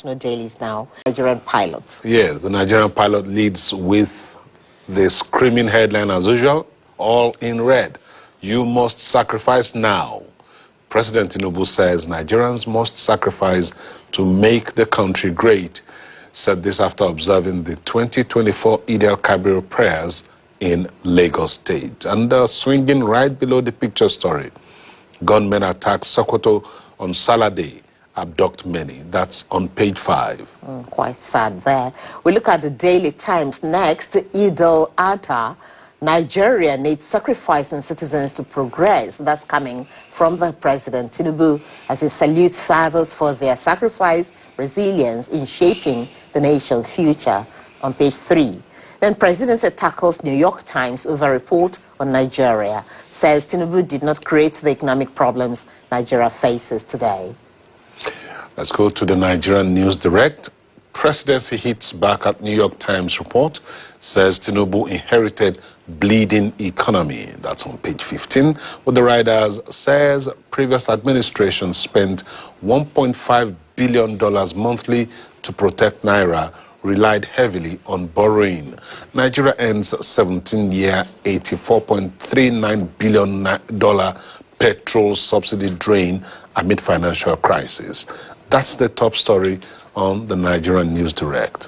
national dailies now. Nigerian pilots. Yes, the Nigerian pilot leads with the screaming headline as usual, all in red. You must sacrifice now. President Tinubu says Nigerians must sacrifice to make the country great. Said this after observing the 2024 Eid al-Kabir prayers in Lagos State. And swinging right below the picture story, gunmen attack Sokoto on Salah Day, abduct many. That's on page 5. Quite sad there. We look at the Daily Times next. Eid al-Adha. Nigeria needs sacrificing citizens to progress. That's coming from the President Tinubu as he salutes fathers for their sacrifice, resilience in shaping the nation's future on page 3. Then Presidency tackles New York Times over report on Nigeria. Says Tinubu did not create the economic problems Nigeria faces today. Let's go to the Nigerian News Direct. Presidency hits back at New York Times report. Says Tinubu inherited bleeding economy. That's on page 15. With the riders, says previous administration spent $1.5 billion monthly to protect Naira, relied heavily on borrowing. Nigeria ends 17-year, $84.39 billion petrol subsidy drain amid financial crisis. That's the top story on the Nigerian News Direct.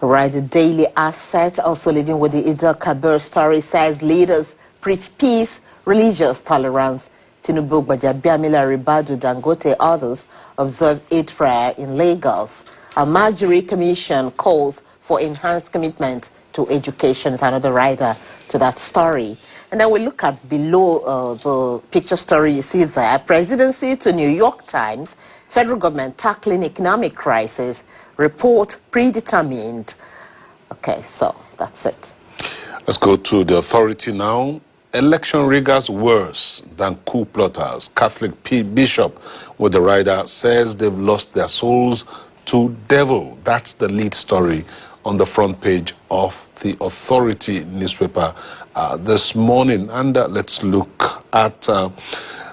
Right, the Daily Asset, also leading with the Eid al-Kabir story, says leaders preach peace, religious tolerance. Tinubu, Gbajabiamila, Ribadu, Dangote, others observe Eid prayer in Lagos. A Marjorie Commission calls for enhanced commitment to education is another rider to that story. And then we look at below the picture story you see there. Presidency to New York Times, federal government tackling economic crisis, report predetermined. Okay, so that's it. Let's go to the Authority now. Election riggers worse than coup plotters. Catholic Bishop with the rider says they've lost their souls to devil. That's the lead story on the front page of the Authority newspaper this morning. And let's look at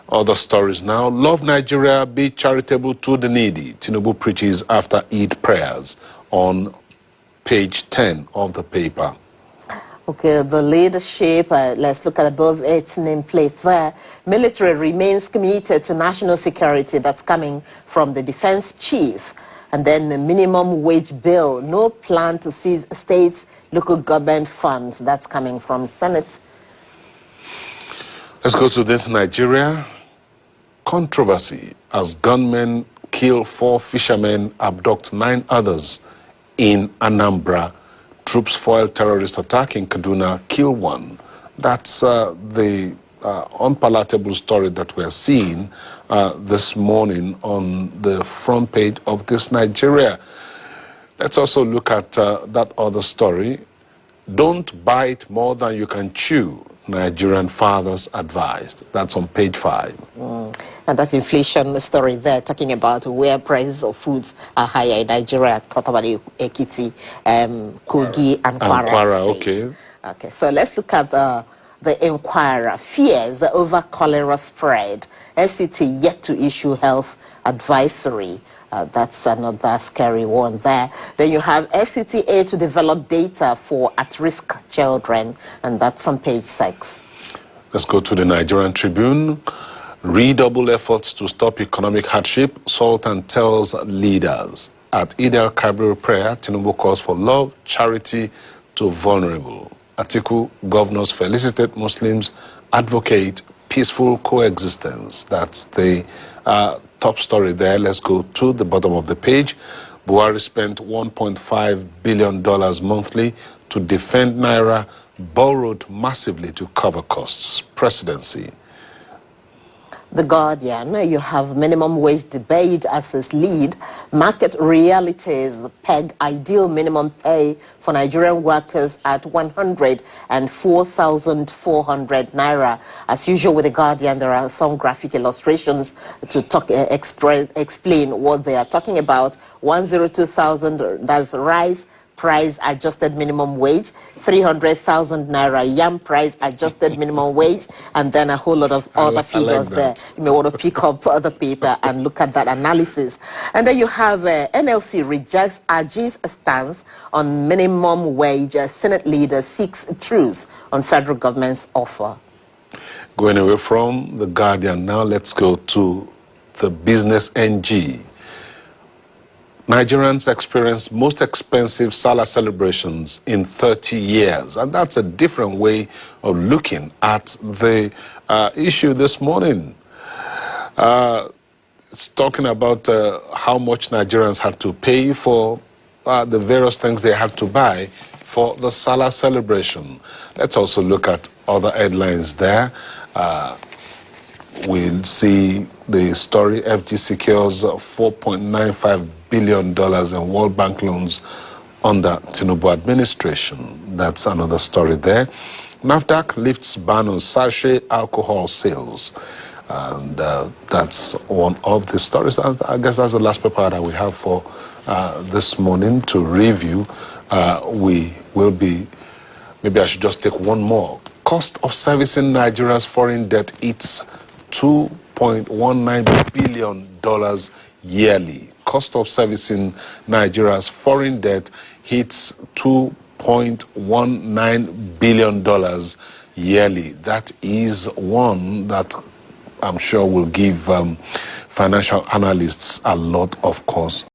other stories now. Love Nigeria, be charitable to the needy. Tinubu preaches after Eid prayers on page 10 of the paper. Okay, the leadership, let's look at above its nameplate there. Military remains committed to national security. That's coming from the defense chief. And then the minimum wage bill, no plan to seize states, local government funds. That's coming from Senate. Let's go to this Nigeria. Controversy as gunmen kill 4 fishermen, abduct 9 others in Anambra. Troops foil terrorist attack in Kaduna, kill 1. That's the unpalatable story that we're seeing this morning on the front page of this Nigeria. Let's also look at that other story. Don't bite more than you can chew. Nigerian fathers advised. That's on page 5. And that inflation story there, talking about where prices of foods are higher in Nigeria. Talked about Ekiti, Kogi, and Kwara State. Okay, so let's look at the Inquirer. Fears over cholera spread. FCT yet to issue health advisory. That's another scary one there. Then you have FCTA to develop data for at-risk children, and that's on page 6. Let's go to the Nigerian Tribune. Redouble efforts to stop economic hardship, Sultan tells leaders. At Eid al-Kabir prayer, Tinubu calls for love, charity to vulnerable. Atiku, governors felicitate Muslims, advocate peaceful coexistence. That's the top story there. Let's go to the bottom of the page. Buhari spent $1.5 billion monthly to defend Naira, borrowed massively to cover costs. Presidency. The Guardian, you have minimum wage debate as its lead. Market realities peg ideal minimum pay for Nigerian workers at 104,400 naira. As usual with the Guardian, there are some graphic illustrations to explain what they are talking about. 102,000, that's rise price adjusted minimum wage, 300,000 naira yam price adjusted minimum wage, and then a whole lot of other figures there. You may want to pick up the paper and look at that analysis. And then you have NLC rejects AG's stance on minimum wage. Senate leader seeks truce on federal government's offer. Going away from The Guardian, now let's go to the Business NG. Nigerians experience most expensive Salah celebrations in 30 years. And that's a different way of looking at the issue this morning. It's talking about how much Nigerians had to pay for the various things they had to buy for the Salah celebration. Let's also look at other headlines there. We'll see the story, FG secures $4.95 billion in World Bank loans under Tinubu administration. That's another story there. NAFDAC lifts ban on sachet alcohol sales. And that's one of the stories. I guess that's the last paper that we have for this morning to review. We will be, maybe I should just take one more. Cost of servicing Nigeria's foreign debt hits $2.19 billion yearly. Cost of servicing Nigeria's foreign debt hits $2.19 billion yearly. That is one that I'm sure will give financial analysts a lot of cause